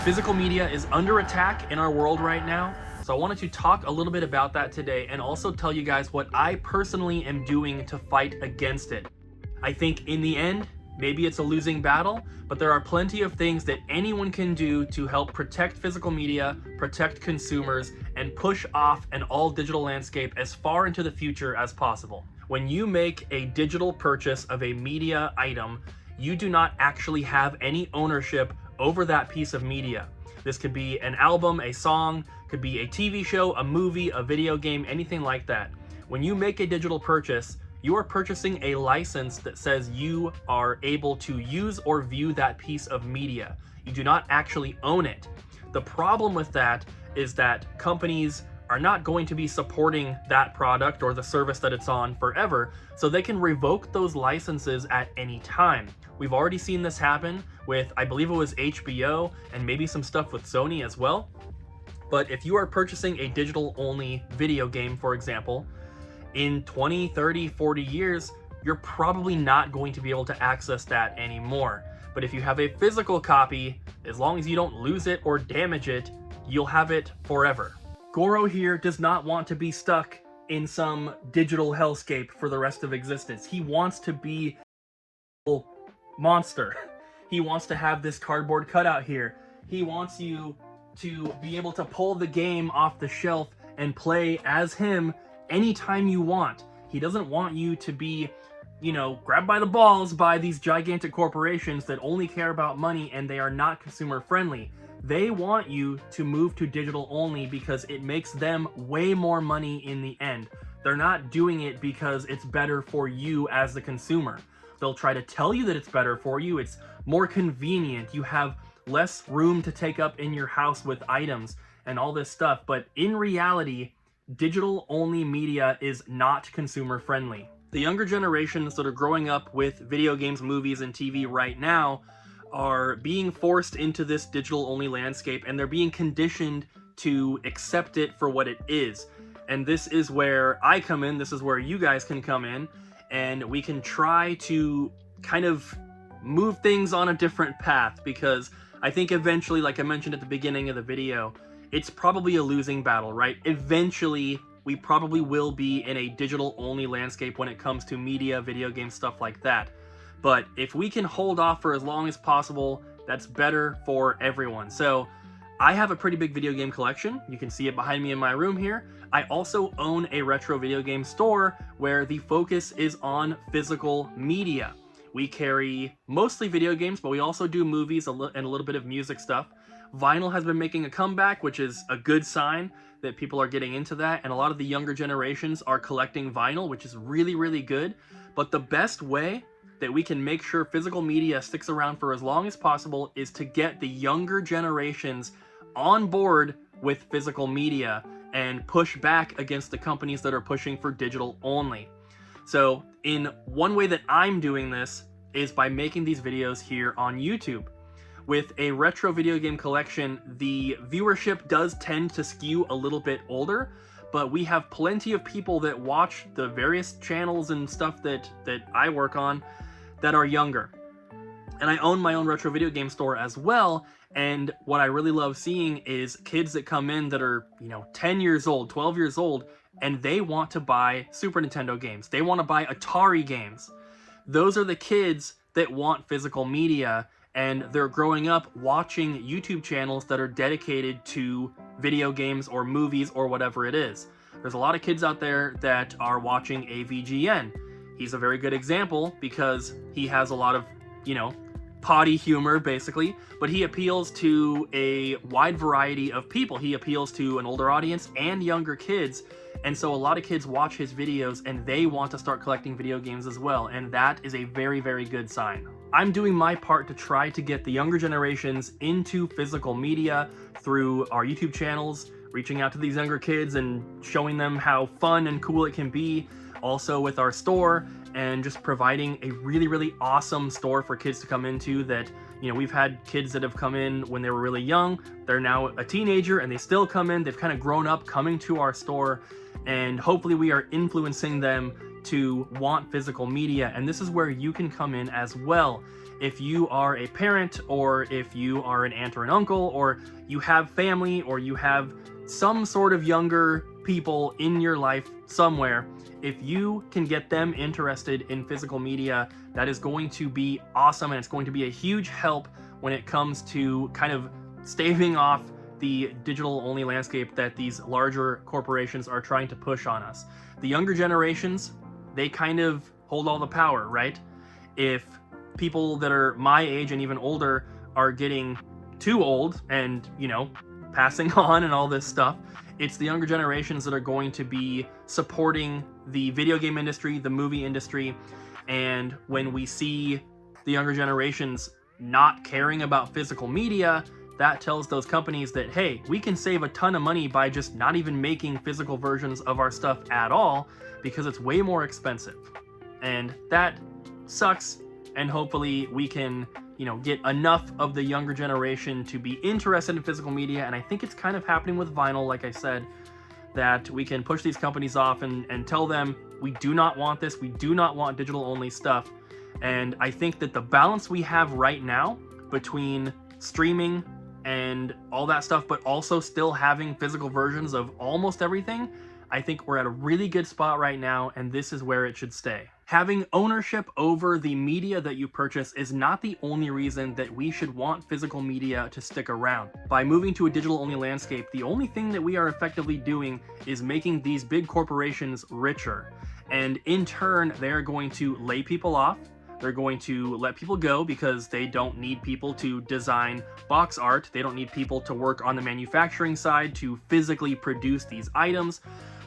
Physical media is under attack in our world right now, so I wanted to talk a little bit about that today and also tell you guys what I personally am doing to fight against it. I think in the end, maybe it's a losing battle, but there are plenty of things that anyone can do to help protect physical media, protect consumers, and push off an all-digital landscape as far into the future as possible. When you make a digital purchase of a media item, you do not actually have any ownership over that piece of media. This could be an album, a song, could be a TV show, a movie, a video game, anything like that. When you make a digital purchase, you are purchasing a license that says you are able to use or view that piece of media. You do not actually own it. The problem with that is that companies are not going to be supporting that product or the service that it's on forever, so they can revoke those licenses at any time. We've already seen this happen with, I believe it was HBO, and maybe some stuff with Sony as well. But if you are purchasing a digital-only video game, for example, in 20, 30, 40 years, you're probably not going to be able to access that anymore. But if you have a physical copy, as long as you don't lose it or damage it, you'll have it forever. Goro here does not want to be stuck in some digital hellscape for the rest of existence. He wants to be a monster. He wants to have this cardboard cutout here. He wants you to be able to pull the game off the shelf and play as him anytime you want. He doesn't want you to be, grabbed by the balls by these gigantic corporations that only care about money and they are not consumer friendly. They want you to move to digital only because it makes them way more money in the end. They're not doing it because it's better for you as the consumer. They'll try to tell you that it's better for you. It's more convenient. You have less room to take up in your house with items and all this stuff. But in reality, digital only media is not consumer friendly. The younger generations that are growing up with video games, movies, and TV right now are being forced into this digital-only landscape, and they're being conditioned to accept it for what it is. And this is where I come in, this is where you guys can come in, and we can try to kind of move things on a different path, because I think eventually, like I mentioned at the beginning of the video, it's probably a losing battle, right? Eventually, we probably will be in a digital-only landscape when it comes to media, video games, stuff like that. But if we can hold off for as long as possible, that's better for everyone. So I have a pretty big video game collection. You can see it behind me in my room here. I also own a retro video game store where the focus is on physical media. We carry mostly video games, but we also do movies and a little bit of music stuff. Vinyl has been making a comeback, which is a good sign that people are getting into that. And a lot of the younger generations are collecting vinyl, which is really, really good. But the best way that we can make sure physical media sticks around for as long as possible is to get the younger generations on board with physical media and push back against the companies that are pushing for digital only. So in one way that I'm doing this is by making these videos here on YouTube. With a retro video game collection, the viewership does tend to skew a little bit older, but we have plenty of people that watch the various channels and stuff that I work on that are younger. And I own my own retro video game store as well, and what I really love seeing is kids that come in that are, 10 years old, 12 years old, and they want to buy Super Nintendo games. They want to buy Atari games. Those are the kids that want physical media, and they're growing up watching YouTube channels that are dedicated to video games or movies or whatever it is. There's a lot of kids out there that are watching AVGN. He's a very good example because he has a lot of, potty humor, basically, but he appeals to a wide variety of people. He appeals to an older audience and younger kids, and so a lot of kids watch his videos and they want to start collecting video games as well, and that is a very, very good sign. I'm doing my part to try to get the younger generations into physical media through our YouTube channels, reaching out to these younger kids and showing them how fun and cool it can be, also with our store, and just providing a really, really awesome store for kids to come into that, we've had kids that have come in when they were really young, they're now a teenager, and they still come in, they've kind of grown up coming to our store, and hopefully we are influencing them to want physical media, and this is where you can come in as well. if you are a parent, or if you are an aunt or an uncle, or you have family, or you have some sort of younger people in your life somewhere, if you can get them interested in physical media, that is going to be awesome, and it's going to be a huge help when it comes to kind of staving off the digital-only landscape that these larger corporations are trying to push on us. The younger generations, they kind of hold all the power, right? If people that are my age and even older are getting too old and, you know, passing on and all this stuff, it's the younger generations that are going to be supporting the video game industry, the movie industry, and when we see the younger generations not caring about physical media, that tells those companies that, hey, we can save a ton of money by just not even making physical versions of our stuff at all, because it's way more expensive. And that sucks, and hopefully we can, you know, get enough of the younger generation to be interested in physical media, and I think it's kind of happening with vinyl, like I said, that we can push these companies off and tell them, we do not want this, we do not want digital-only stuff. And I think that the balance we have right now between streaming and all that stuff, but also still having physical versions of almost everything, I think we're at a really good spot right now, and this is where it should stay. Having ownership over the media that you purchase is not the only reason that we should want physical media to stick around. By moving to a digital-only landscape, the only thing that we are effectively doing is making these big corporations richer. And in turn, they're going to lay people off. They're going to let people go because they don't need people to design box art. They don't need people to work on the manufacturing side to physically produce these items.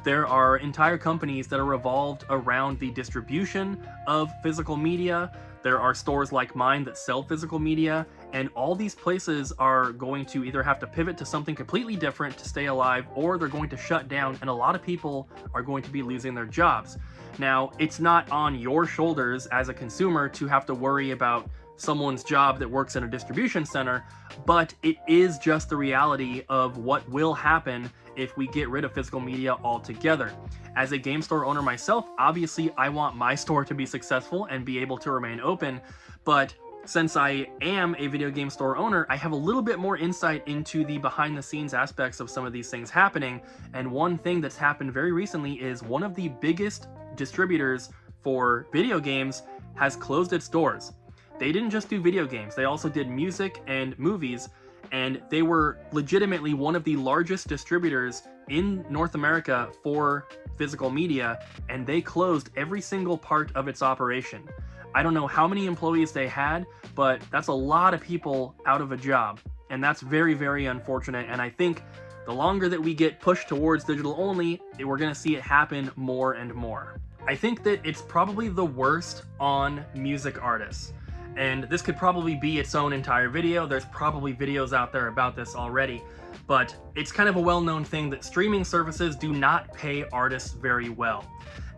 There are entire companies that are revolved around the distribution of physical media. There are stores like mine that sell physical media, and all these places are going to either have to pivot to something completely different to stay alive, or they're going to shut down, and a lot of people are going to be losing their jobs. Now, it's not on your shoulders as a consumer to have to worry about someone's job that works in a distribution center, but it is just the reality of what will happen if we get rid of physical media altogether. As a game store owner myself, obviously I want my store to be successful and be able to remain open, but since I am a video game store owner, I have a little bit more insight into the behind the scenes aspects of some of these things happening, and one thing that's happened very recently is one of the biggest distributors for video games has closed its doors. They didn't just do video games, they also did music and movies, and they were legitimately one of the largest distributors in North America for physical media, and they closed every single part of its operation. I don't know how many employees they had, but that's a lot of people out of a job, and that's very, very unfortunate, and I think the longer that we get pushed towards digital only, we're going to see it happen more and more. I think that it's probably the worst on music artists. And this could probably be its own entire video. There's probably videos out there about this already, but it's kind of a well-known thing that streaming services do not pay artists very well.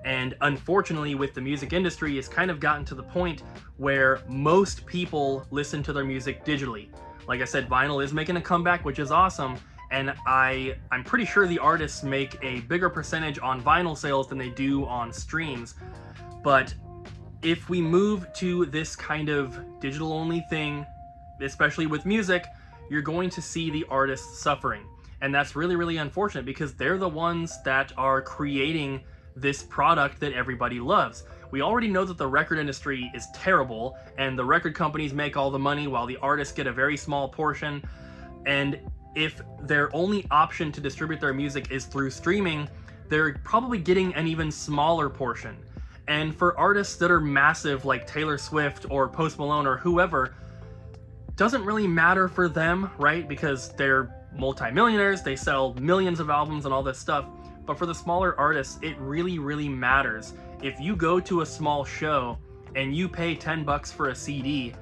And unfortunately, with the music industry, it's kind of gotten to the point where most people listen to their music digitally. Like I said, vinyl is making a comeback, which is awesome, and I'm pretty sure the artists make a bigger percentage on vinyl sales than they do on streams. But if we move to this kind of digital-only thing, especially with music, you're going to see the artists suffering. And that's really, really unfortunate because they're the ones that are creating this product that everybody loves. We already know that the record industry is terrible, and the record companies make all the money while the artists get a very small portion. And if their only option to distribute their music is through streaming, they're probably getting an even smaller portion. And for artists that are massive like Taylor Swift or Post Malone or whoever, doesn't really matter for them, right? Because they're multimillionaires, they sell millions of albums and all this stuff. But for the smaller artists, it really, really matters. If you go to a small show and you pay $10 for a CD,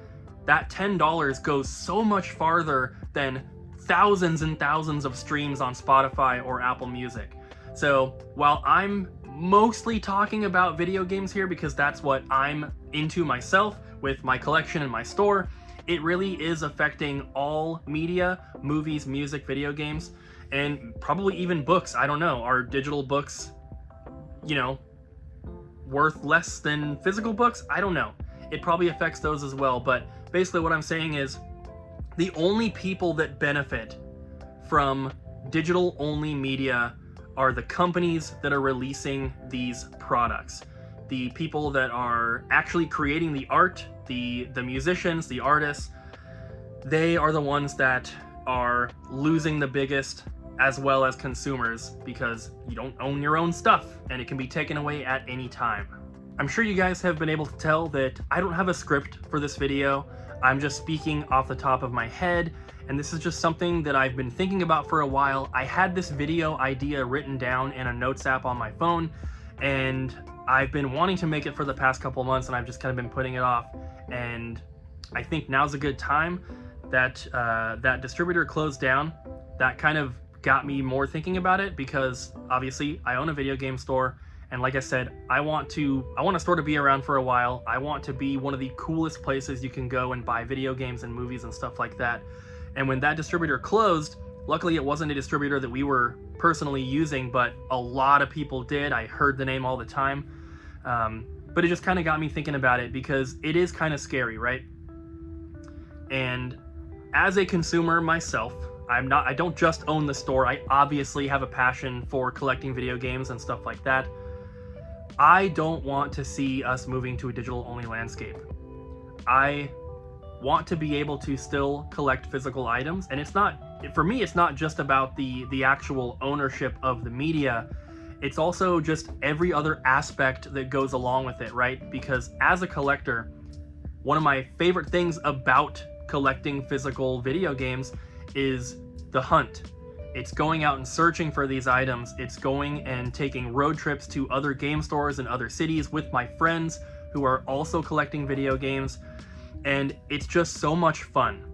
that $10 goes so much farther than thousands and thousands of streams on Spotify or Apple Music. So while I'm mostly talking about video games here because that's what I'm into myself with my collection and my store, it really is affecting all media, movies, music, video games, and probably even books. I don't know, are digital books, you know, worth less than physical books? I don't know. It probably affects those as well, but basically what I'm saying is the only people that benefit from digital only media are the companies that are releasing these products. The people that are actually creating the art, the musicians, the artists, they are the ones that are losing the biggest, as well as consumers, because you don't own your own stuff and it can be taken away at any time. I'm sure you guys have been able to tell that I don't have a script for this video. I'm just speaking off the top of my head, and this is just something that I've been thinking about for a while. I had this video idea written down in a notes app on my phone, and I've been wanting to make it for the past couple months, and I've just kind of been putting it off. And I think now's a good time. That Distributor closed down. That kind of got me more thinking about it, because obviously I own a video game store, and like I said, I want a store to be around for a while. I want to be one of the coolest places you can go and buy video games and movies and stuff like that. And when that Distributor closed, luckily it wasn't a distributor that we were personally using, but a lot of people did. I heard the name all the time. But it just kind of got me thinking about it, because it is kind of scary, right? And as a consumer myself, I don't just own the store. I obviously have a passion for collecting video games and stuff like that. I don't want to see us moving to a digital only landscape. I want to be able to still collect physical items, and for me, it's not just about the actual ownership of the media. It's also just every other aspect that goes along with it, right? Because as a collector, one of my favorite things about collecting physical video games is the hunt. It's going out and searching for these items. It's going and taking road trips to other game stores in other cities with my friends who are also collecting video games. And it's just so much fun.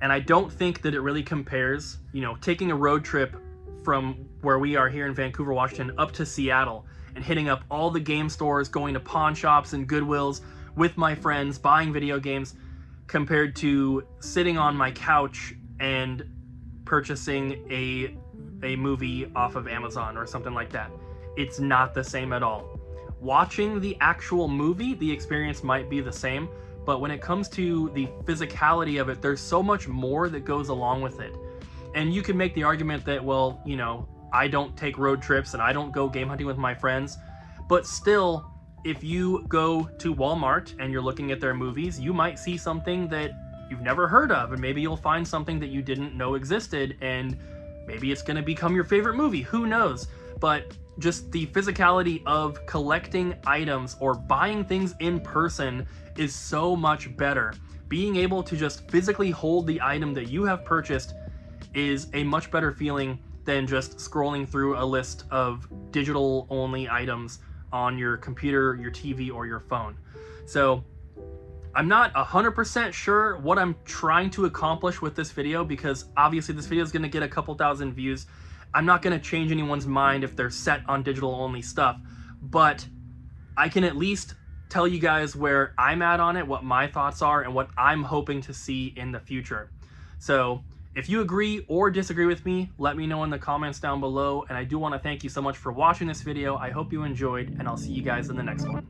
And I don't think that it really compares, taking a road trip from where we are here in Vancouver, Washington, up to Seattle and hitting up all the game stores, going to pawn shops and Goodwills with my friends, buying video games, compared to sitting on my couch and purchasing a movie off of Amazon or something like that. It's not the same at all. Watching the actual movie, the experience might be the same, but when it comes to the physicality of it, there's so much more that goes along with it. And you can make the argument that, well, I don't take road trips and I don't go game hunting with my friends, but still, if you go to Walmart and you're looking at their movies, you might see something that you've never heard of, and maybe you'll find something that you didn't know existed, and maybe it's going to become your favorite movie. Who knows? But just the physicality of collecting items or buying things in person is so much better. Being able to just physically hold the item that you have purchased is a much better feeling than just scrolling through a list of digital only items on your computer, your TV, or your phone. So I'm not 100% sure what I'm trying to accomplish with this video, because obviously this video is going to get a couple thousand views. I'm not going to change anyone's mind if they're set on digital only stuff, but I can at least tell you guys where I'm at on it, what my thoughts are, and what I'm hoping to see in the future. So if you agree or disagree with me, let me know in the comments down below. And I do want to thank you so much for watching this video. I hope you enjoyed, and I'll see you guys in the next one.